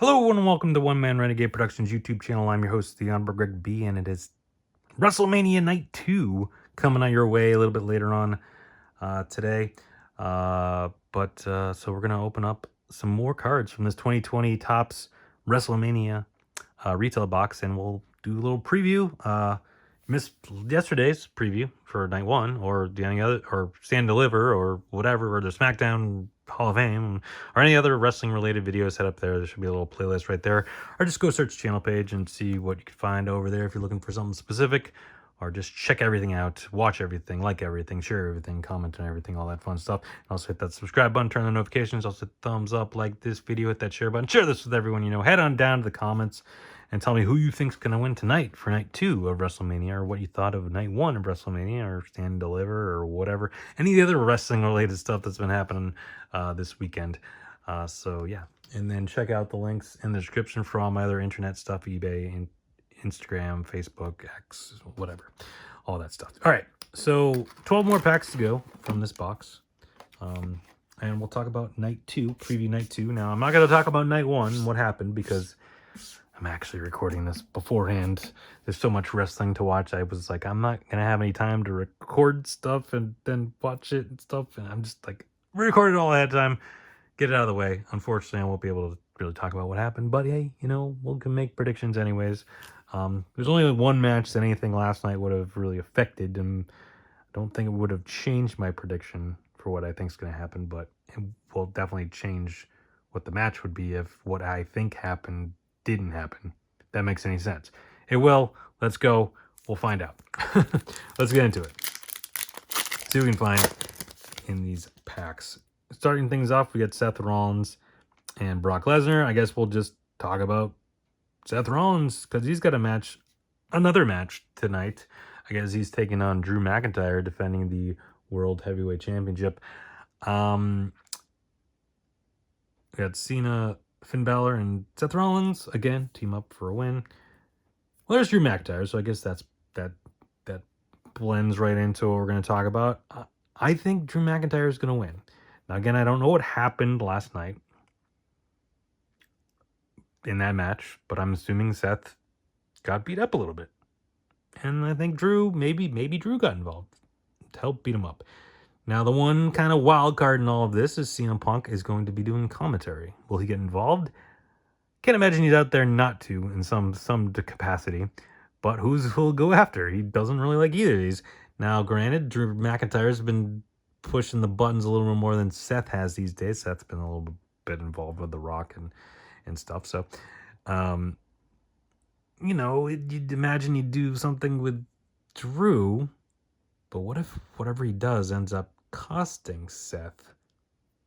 Hello and welcome to One Man Renegade Productions YouTube channel. I'm your host, the Honorable Greg B, and it is WrestleMania Night 2 coming on your way a little bit later on today. So we're going to open up some more cards from this 2020 Topps WrestleMania retail box, and we'll do a little preview. Missed yesterday's preview for Night 1, or any other, or Stand Deliver, or whatever, or the SmackDown Hall of Fame, or any other wrestling related videos set up there. There should be a little playlist right there, or just go search the channel page and see what you can find over there if you're looking for something specific, or just check everything out, watch everything, like everything, share everything, comment on everything, all that fun stuff. And also hit that subscribe button, turn on the notifications, also thumbs up, like this video, hit that share button, share this with everyone you know. Head on down to the comments and tell me who you think's going to win tonight for Night 2 of WrestleMania, or what you thought of Night 1 of WrestleMania, or Stand and Deliver, or whatever. Any of the other wrestling-related stuff that's been happening this weekend. So, yeah. And then check out the links in the description for all my other internet stuff, eBay, Instagram, Facebook, X, whatever. All that stuff. All right. So, 12 more packs to go from this box. And we'll talk about Night 2, preview Night 2. Now, I'm not going to talk about Night 1, what happened, because I'm actually recording this beforehand. There's so much wrestling to watch. I was like, I'm not going to have any time to record stuff and then watch it and stuff. And I'm just like, record it all ahead of time, get it out of the way. Unfortunately, I won't be able to really talk about what happened. But hey, you know, we can make predictions anyways. There's only one match that anything last night would have really affected. And I don't think it would have changed my prediction for what I think is going to happen. But it will definitely change what the match would be if what I think happened didn't happen. If that makes any sense. It will. Let's go. We'll find out. Let's get into it. See what we can find in these packs. Starting things off, we got Seth Rollins and Brock Lesnar. I guess we'll just talk about Seth Rollins because he's got another match tonight. I guess he's taking on Drew McIntyre, defending the World Heavyweight Championship. We got Cena, Finn Balor, and Seth Rollins again team up for a win. Well, there's Drew McIntyre, so I guess that blends right into what we're going to talk about. I think Drew McIntyre is going to win. Now, again, I don't know what happened last night in that match, but I'm assuming Seth got beat up a little bit, and I think maybe Drew got involved to help beat him up. Now, the one kind of wild card in all of this is CM Punk is going to be doing commentary. Will he get involved? Can't imagine he's out there not to in some capacity. But who'll go after? He doesn't really like either of these. Now, granted, Drew McIntyre's been pushing the buttons a little bit more than Seth has these days. Seth's been a little bit involved with The Rock and stuff. So, you know, you'd imagine he'd do something with Drew. But what if whatever he does ends up costing Seth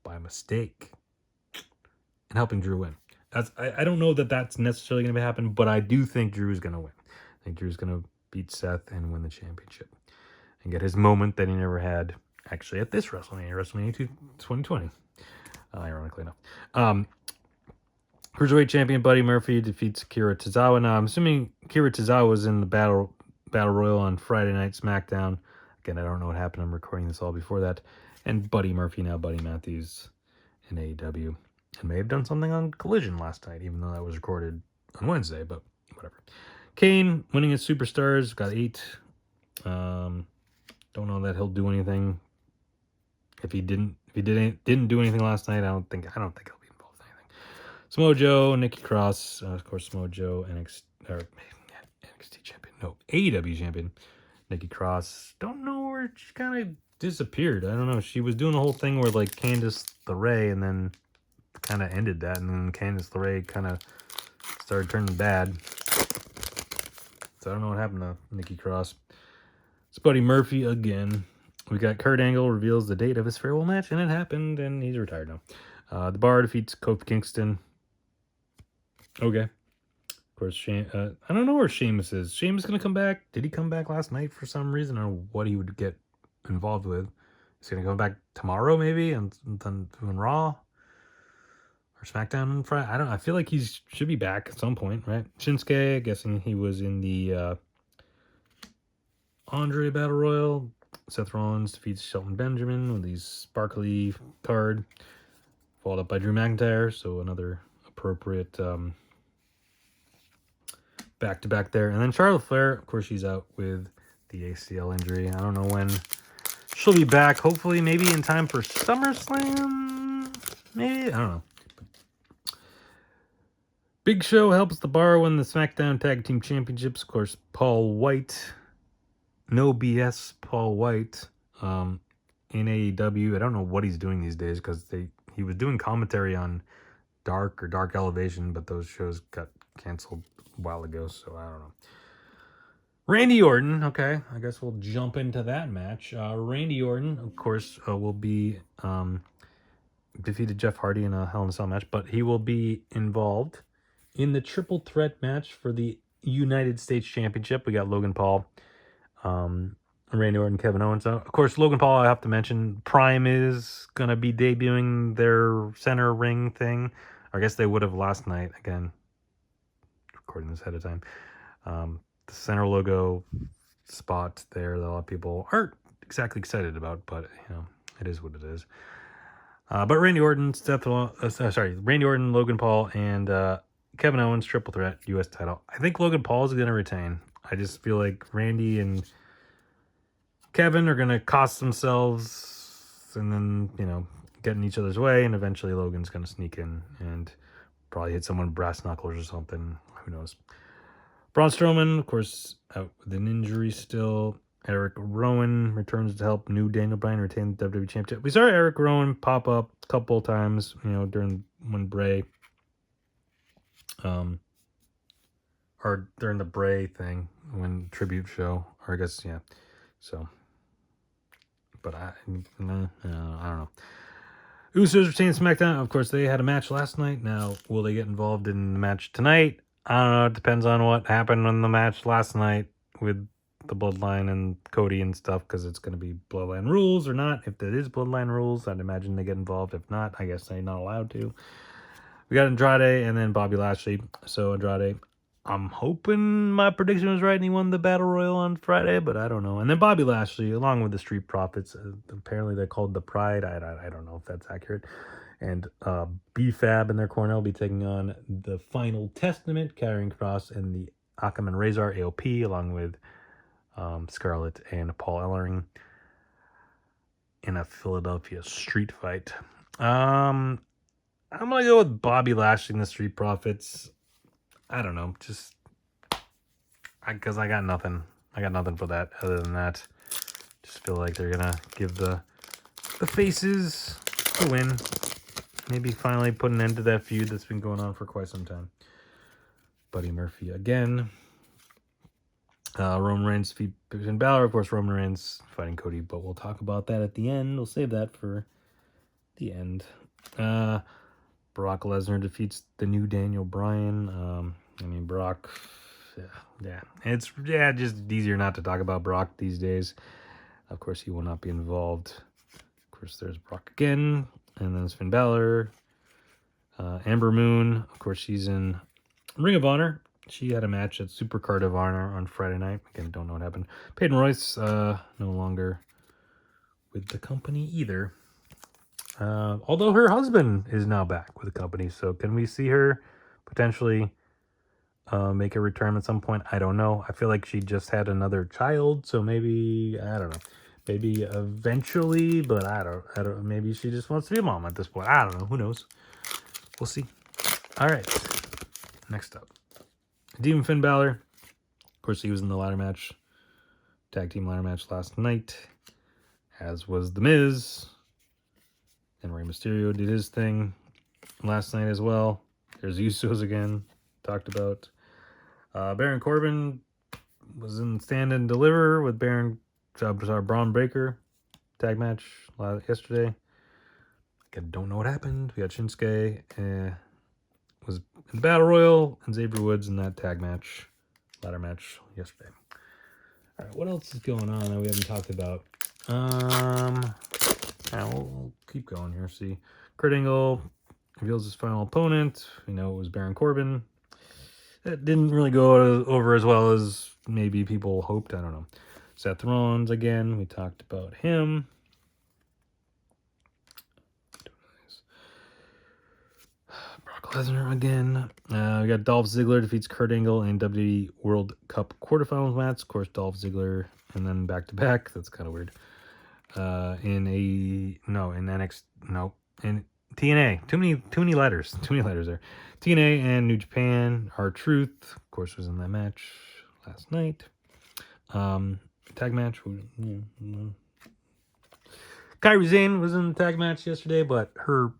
by mistake and helping Drew win? I don't know that that's necessarily going to happen, but I do think Drew's going to win. I think Drew's going to beat Seth and win the championship and get his moment that he never had actually at this WrestleMania 2020, ironically enough. Cruiserweight champion Buddy Murphy defeats Akira Tozawa. Now, I'm assuming Akira Tozawa was in the Battle Royal on Friday Night SmackDown. Again, I don't know what happened. I'm recording this all before that. And Buddy Murphy, now Buddy Matthews in AEW. And may have done something on Collision last night, even though that was recorded on Wednesday, but whatever. Kane winning his Superstars, got 8. Don't know that he'll do anything. If he didn't do anything last night, I don't think he'll be involved in anything. Samoa Joe, Nikki Cross, of course, Samoa Joe, NXT champion, no, AEW champion, Nikki Cross. Don't know where she kind of disappeared. I don't know. She was doing the whole thing where like Candice LeRae, and then kind of ended that, and then Candice LeRae kind of started turning bad. So I don't know what happened to Nikki Cross. It's Buddy Murphy again. We got Kurt Angle reveals the date of his farewell match, and it happened, and he's retired now. The Bar defeats Kofi Kingston. Okay. Of course, I don't know where Sheamus is. Sheamus going to come back? Did he come back last night for some reason? Or what he would get involved with? Is he going to come back tomorrow, maybe? And then doing Raw? Or SmackDown on Friday? I don't know. I feel like he should be back at some point, right? Shinsuke, guessing he was in the Andre Battle Royal. Seth Rollins defeats Shelton Benjamin with his sparkly card. Followed up by Drew McIntyre, so another appropriate back-to-back there. And then Charlotte Flair, of course, she's out with the ACL injury. I don't know when she'll be back. Hopefully, maybe in time for SummerSlam. Maybe, I don't know. Big Show helps the Bar win the SmackDown Tag Team Championships. Of course, Paul White, no BS, Paul White, in AEW. I don't know what he's doing these days because he was doing commentary on Dark or Dark Elevation, but those shows got canceled a while ago, so I don't know. Randy Orton, okay, I guess we'll jump into that match. Randy Orton, of course, will be defeated Jeff Hardy in a Hell in a Cell match, but he will be involved in the triple threat match for the United States Championship. We got Logan Paul, Randy Orton, Kevin Owens. Of course, Logan Paul, I have to mention, Prime is going to be debuting their center ring thing. I guess they would have last night. Again, recording this ahead of time. The center logo spot there that a lot of people aren't exactly excited about, but, it is what it is. But Randy Orton, Randy Orton, Logan Paul, and Kevin Owens, triple threat, U.S. title. I think Logan Paul is going to retain. I just feel like Randy and Kevin are going to cost themselves and then, get in each other's way, and eventually Logan's going to sneak in and probably hit someone with brass knuckles or something. Who knows? Braun Strowman, of course, out with an injury still. Eric Rowan returns to help new Daniel Bryan retain the WWE Championship. We saw Eric Rowan pop up a couple times, during when Bray, or during the Bray thing, when tribute show, or I guess, yeah. So, but I don't know. Usos retain SmackDown. Of course, they had a match last night. Now, will they get involved in the match tonight? I don't know. It depends on what happened in the match last night with the Bloodline and Cody and stuff, because it's going to be Bloodline rules or not. If it is Bloodline rules, I'd imagine they get involved. If not, I guess they're not allowed to. We got Andrade and then Bobby Lashley. So Andrade, I'm hoping my prediction was right and he won the Battle Royal on Friday, but I don't know. And then Bobby Lashley, along with the Street Profits, apparently they're called the Pride. I don't know if that's accurate. And B-Fab in their corner will be taking on the Final Testament, Karrion Kross, and the Akam and Razor AOP, along with Scarlett and Paul Ellering in a Philadelphia street fight. I'm going to go with Bobby Lashley and the Street Profits. I don't know, just because I got nothing. I got nothing for that other than that. Just feel like they're going to give the faces the win. Maybe finally put an end to that feud that's been going on for quite some time. Buddy Murphy again. Roman Reigns defeat Finn Balor. Of course, Roman Reigns fighting Cody, but we'll talk about that at the end. We'll save that for the end. Brock Lesnar defeats the new Daniel Bryan. Brock, yeah. It's just easier not to talk about Brock these days. Of course, he will not be involved. Of course, there's Brock again. And then there's Finn Balor. Amber Moon, of course, she's in Ring of Honor. She had a match at Supercard of Honor on Friday night. Again, don't know what happened. Peyton Royce, no longer with the company either. Although her husband is now back with the company. So can we see her potentially make a return at some point? I don't know. I feel like she just had another child. So maybe, I don't know. Maybe eventually, but I don't. Maybe she just wants to be a mom at this point. I don't know. Who knows? We'll see. All right. Next up, Demon Finn Balor. Of course, he was in the ladder match, tag team ladder match last night, as was The Miz. And Rey Mysterio did his thing last night as well. There's Usos again. Talked about. Baron Corbin was in Stand and Deliver with Braun Breaker tag match yesterday. I don't know what happened. We got Shinsuke was in the Battle Royal and Xavier Woods in that tag match, ladder match yesterday. All right, what else is going on that we haven't talked about? We'll keep going here. See, Kurt Angle reveals his final opponent. We know it was Baron Corbin. It didn't really go over as well as maybe people hoped. I don't know. Seth Rollins again. We talked about him. Braun Brock Lesnar again. We got Dolph Ziggler defeats Kurt Angle in WWE World Cup quarterfinals match. Of course, Dolph Ziggler, and then back to back. That's kind of weird. In TNA. Too many letters. Too many letters there. TNA and New Japan. R-Truth, of course, was in that match last night. Tag match. Kairi Sane was in the tag match yesterday, but her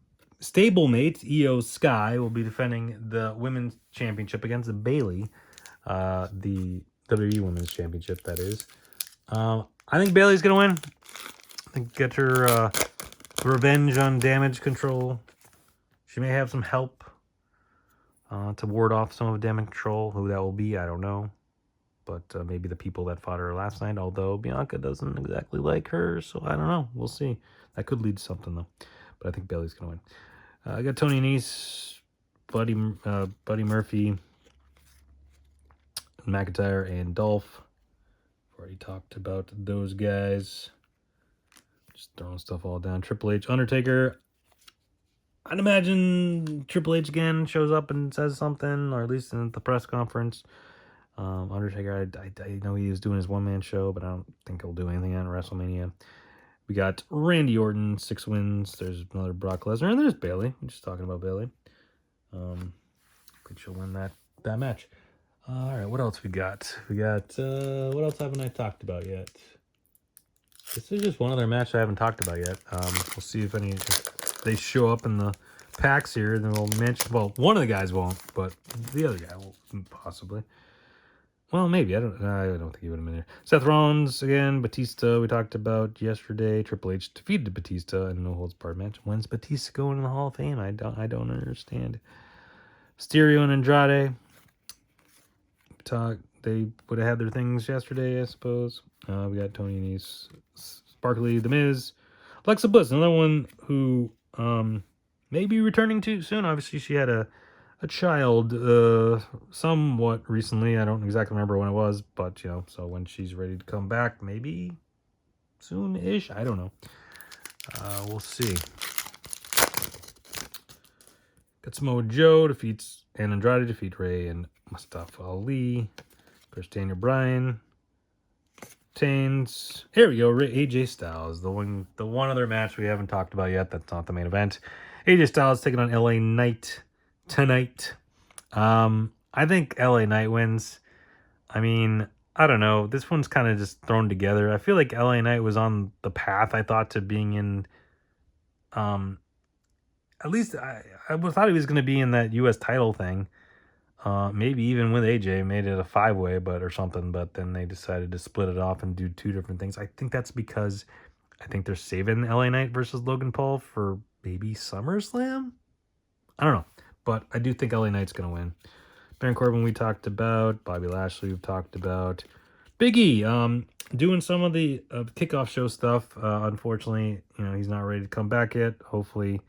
stablemate, Io Sky, will be defending the Women's Championship against Bayley. The WWE Women's Championship, that is. I think Bayley's going to win. I think get her revenge on Damage Control. She may have some help to ward off some of Damage Control. Who that will be, I don't know. But maybe the people that fought her last night, although Bianca doesn't exactly like her, so I don't know. We'll see. That could lead to something, though. But I think Bayley's going to win. I got Tony Nese, Buddy Murphy, McIntyre, and Dolph. Already talked about those guys. Just throwing stuff all down. Triple H, Undertaker. I'd imagine Triple H again shows up and says something, or at least in the press conference. Undertaker, I know he is doing his one-man show, but I don't think he'll do anything on WrestleMania. We got Randy Orton, 6 wins. There's another Brock Lesnar, and there's Bayley. I'm just talking about Bayley. Think she'll win that match. All right, what else we got? We got, what else haven't I talked about yet? This is just one other match I haven't talked about yet. We'll see if they show up in the packs here, then we'll mention, well, one of the guys won't, but the other guy will possibly. Well, maybe. I don't think he would have been there. Seth Rollins, again. Batista, we talked about yesterday. Triple H defeated Batista in a no-holds-barred match. When's Batista going in the Hall of Fame? I don't understand. Mysterio and Andrade. They would have had their things yesterday, I suppose. We got Tony Nese, Sparkly, The Miz. Alexa Bliss, another one who may be returning too soon. Obviously, she had a child somewhat recently. I don't exactly remember when it was, but so when she's ready to come back, maybe soon-ish. I don't know. We'll see. Got Samoa Joe defeats and Andrade defeat Ray and Mustafa Ali. Of course, Daniel Bryan retains. Here we go. AJ Styles, the one other match we haven't talked about yet. That's not the main event. AJ Styles taking on LA Knight tonight. I think LA Knight wins. I mean, I don't know. This one's kind of just thrown together. I feel like LA Knight was on the path, I thought, to being in at least I thought he was going to be in that US title thing. Maybe even with AJ made it a 5-way or something, but then they decided to split it off and do 2 different things. I think that's because I think they're saving LA Knight versus Logan Paul for maybe SummerSlam. I don't know. But I do think LA Knight's going to win. Baron Corbin we talked about. Bobby Lashley we've talked about. Big E doing some of the kickoff show stuff. Unfortunately, he's not ready to come back yet. Hopefully,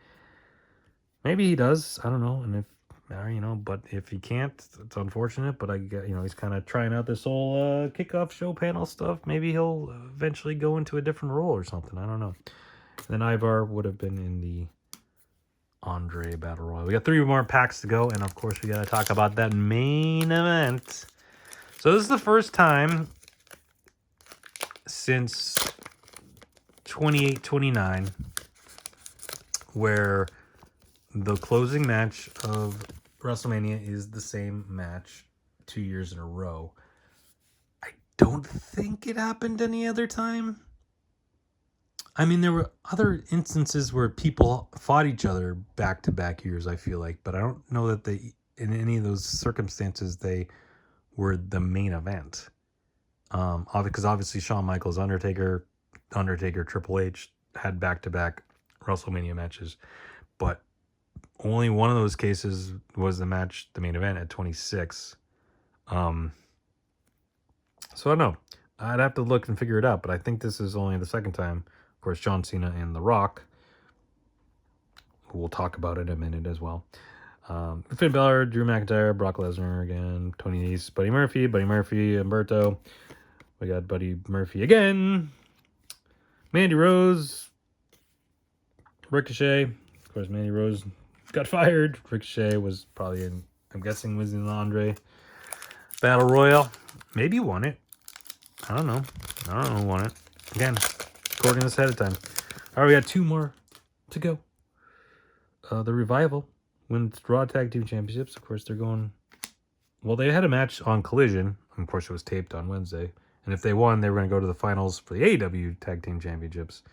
maybe he does. I don't know. And but if he can't, it's unfortunate. But I get, he's kind of trying out this whole kickoff show panel stuff. Maybe he'll eventually go into a different role or something. I don't know. And then Ivar would have been in the Andre Battle Royal. We got 3 more packs to go, and of course we got to talk about that main event. So this is the first time since 28-29 where the closing match of WrestleMania is the same match 2 years in a row. I don't think it happened any other time. I mean, there were other instances where people fought each other back-to-back years, I feel like. But I don't know that in any of those circumstances, they were the main event. Because obviously Shawn Michaels, Undertaker, Triple H had back-to-back WrestleMania matches. But only one of those cases was the main event at 26. So I don't know. I'd have to look and figure it out. But I think this is only the second time. Of course, John Cena and The Rock, who we'll talk about in a minute as well. Finn Balor, Drew McIntyre, Brock Lesnar again, Tony Nese, Buddy Murphy, Humberto. We got Buddy Murphy again. Mandy Rose, Ricochet. Of course, Mandy Rose got fired. Ricochet was probably in, I'm guessing, was in the Andre Battle Royal. Maybe won it. I don't know. I don't know who won it. Again, recording this ahead of time. All right, we got 2 more to go. The Revival wins Raw Tag Team Championships. Of course, they're going... Well, they had a match on Collision. Of course, it was taped on Wednesday. And if they won, they were going to go to the finals for the AEW Tag Team Championships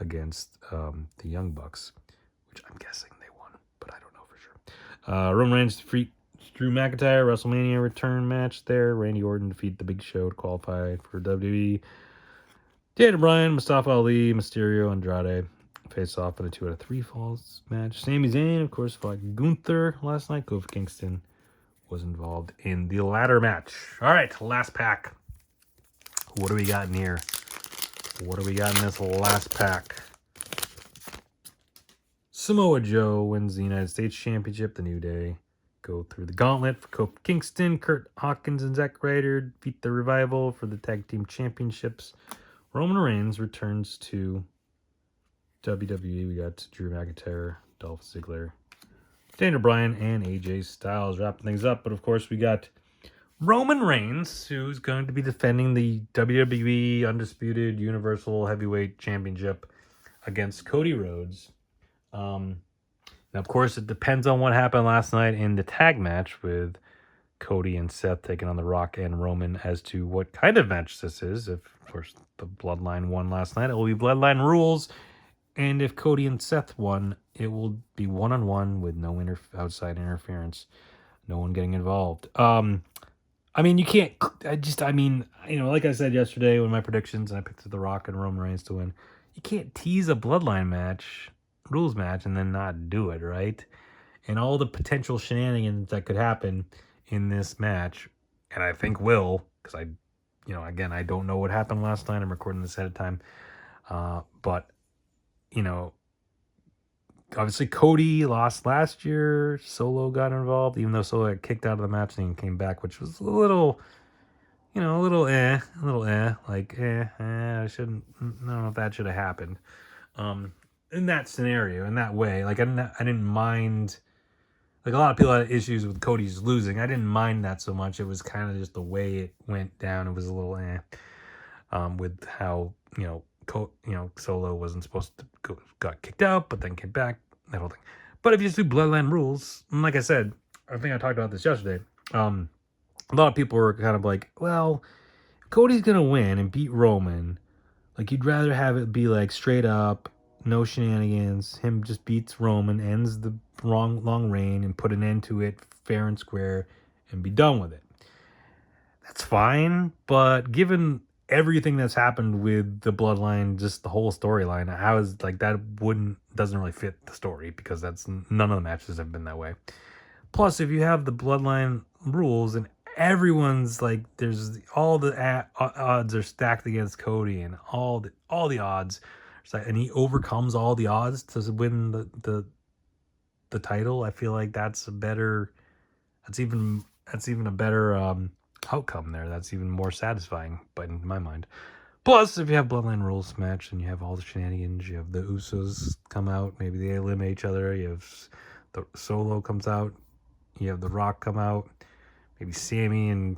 against the Young Bucks, which I'm guessing they won, but I don't know for sure. Roman Reigns defeat Drew McIntyre, WrestleMania return match there. Randy Orton defeat The Big Show to qualify for WWE. Daniel Bryan, Mustafa Ali, Mysterio, Andrade face off in a 2 out of 3 falls match. Sami Zayn, of course, fought Gunther last night. Kofi Kingston was involved in the ladder match. All right, last pack. What do we got in here? What do we got in this last pack? Samoa Joe wins the United States Championship. The New Day go through the gauntlet for Kofi Kingston. Kurt Hawkins and Zack Ryder defeat the Revival for the Tag Team Championships. Roman Reigns returns to WWE. We got Drew McIntyre, Dolph Ziggler, Daniel Bryan, and AJ Styles wrapping things up. But of course, we got Roman Reigns, who's going to be defending the WWE Undisputed Universal Heavyweight Championship against Cody Rhodes. Now, of course, it depends on what happened last night in the tag match with Cody and Seth taking on The Rock and Roman as to what kind of match this is. If, of course, the Bloodline won last night, it will be Bloodline rules. And if Cody and Seth won, it will be one-on-one with no outside interference, no one getting involved. I mean, you can't... like I said yesterday with my predictions, and I picked The Rock and Roman Reigns to win, you can't tease a Bloodline match, rules match, and then not do it, right? And all the potential shenanigans that could happen in this match, and I think will, because again, I don't know what happened last night. I'm recording this ahead of time. But, obviously Cody lost last year. Solo got involved, even though Solo got kicked out of the match and came back, which was a little, I shouldn't, I don't know if that should have happened. In that scenario, in that way, I didn't mind. Like, a lot of people had issues with Cody's losing. I didn't mind that so much. It was kind of just the way it went down. It was a little with how Solo wasn't supposed to got kicked out, but then came back. That whole thing. But if you just do Bloodline rules, and like I said, I think I talked about this yesterday. A lot of people were kind of like, well, Cody's gonna win and beat Roman. Like, you'd rather have it be like straight up, no shenanigans. Him just beats Roman, ends the long reign, and put an end to it fair and square, and be done with it. That's fine, but given everything that's happened with the Bloodline, just the whole storyline, how is that doesn't really fit the story, because that's none of the matches have been that way. Plus, if you have the Bloodline rules and everyone's like, there's all the odds are stacked against Cody, and all the odds, and he overcomes all the odds to win the title. I feel like that's even a better outcome there. That's even more satisfying, but in my mind. Plus, if you have Bloodline rules match and you have all the shenanigans, you have the Usos come out, maybe they eliminate each other, you have the Solo comes out, you have The Rock come out, maybe Sammy and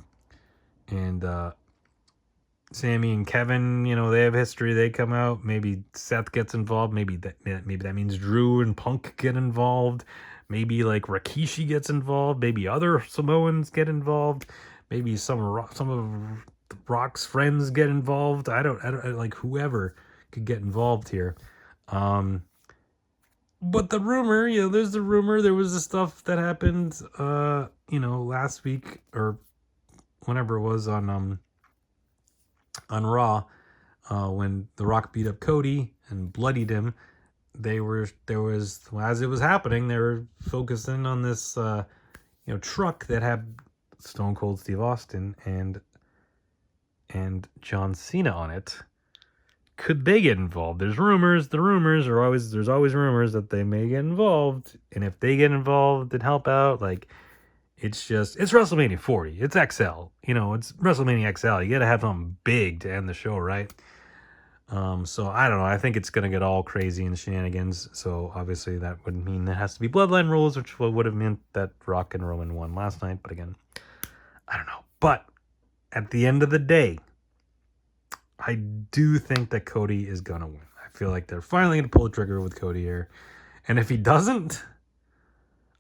Kevin, they have history, they come out, maybe Seth gets involved, maybe that means Drew and Punk get involved, maybe like Rikishi gets involved, maybe other Samoans get involved, maybe some of Rock's friends get involved. I don't like, whoever could get involved here. But the rumor, there's the rumor. There was the stuff that happened, last week or whenever it was on Raw, when The Rock beat up Cody and bloodied him. There was, as it was happening, they were focusing on this, truck that had Stone Cold Steve Austin and John Cena on it. Could they get involved? There's rumors. There's always rumors that they may get involved. And if they get involved and help out, it's WrestleMania 40. It's XL. It's WrestleMania XL. You got to have something big to end the show, right? So I don't know. I think it's gonna get all crazy in the shenanigans. So obviously that would mean there has to be bloodline rules, which would have meant that Rock and Roman won last night. But again, I don't know. But at the end of the day, I do think that Cody is gonna win. I feel like they're finally gonna pull the trigger with Cody here. And if he doesn't,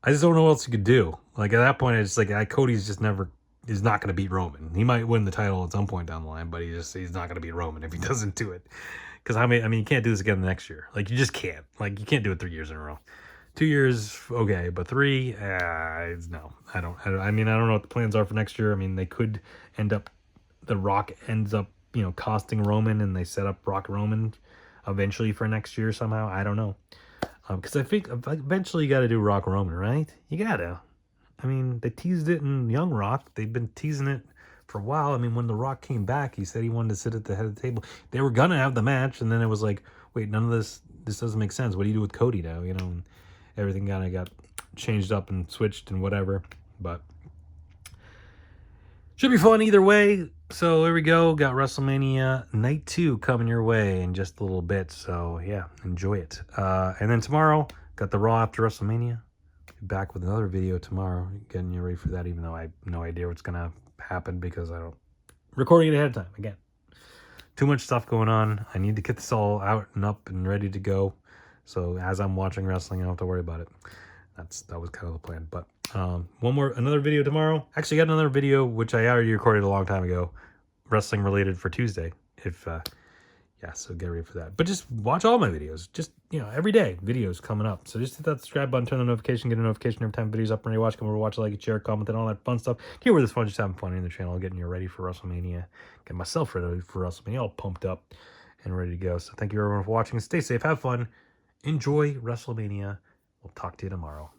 I just don't know what else you could do. Like at that point, it's like Cody's just never is not going to beat Roman. He might win the title at some point down the line, but he's not going to beat Roman if he doesn't do it. Because I mean, you can't do this again the next year. Like you just can't. Like you can't do it 3 years in a row. 2 years, okay, but 3, no. I don't know what the plans are for next year. I mean, they could end up. The Rock ends up, costing Roman, and they set up Rock Roman eventually for next year somehow. I don't know. Because I think eventually you got to do Rock Roman, right? You got to. I mean, they teased it in Young Rock. They've been teasing it for a while. I mean, when The Rock came back, he said he wanted to sit at the head of the table. They were going to have the match, and then it was like, wait, none of this doesn't make sense. What do you do with Cody now? And everything kind of got changed up and switched and whatever. But should be fun either way. So there we go. Got WrestleMania Night 2 coming your way in just a little bit. So yeah, enjoy it. And then tomorrow, got the Raw after WrestleMania. Be back with another video tomorrow. Getting you ready for that, even though I have no idea what's going to happen because I don't... Recording it ahead of time. Again, too much stuff going on. I need to get this all out and up and ready to go. So as I'm watching wrestling, I don't have to worry about it. That was kind of the plan. But another video tomorrow. Actually, got another video which I already recorded a long time ago, wrestling related for Tuesday. So get ready for that. But just watch all my videos. Just every day videos coming up. So just hit that subscribe button, turn the notification, get a notification every time videos up and ready to watch. Come over, watch, like, share, comment, and all that fun stuff. Here with this fun, just having fun in the channel, getting you ready for WrestleMania, getting myself ready for WrestleMania, all pumped up and ready to go. So thank you everyone for watching. Stay safe, have fun, enjoy WrestleMania. We'll talk to you tomorrow.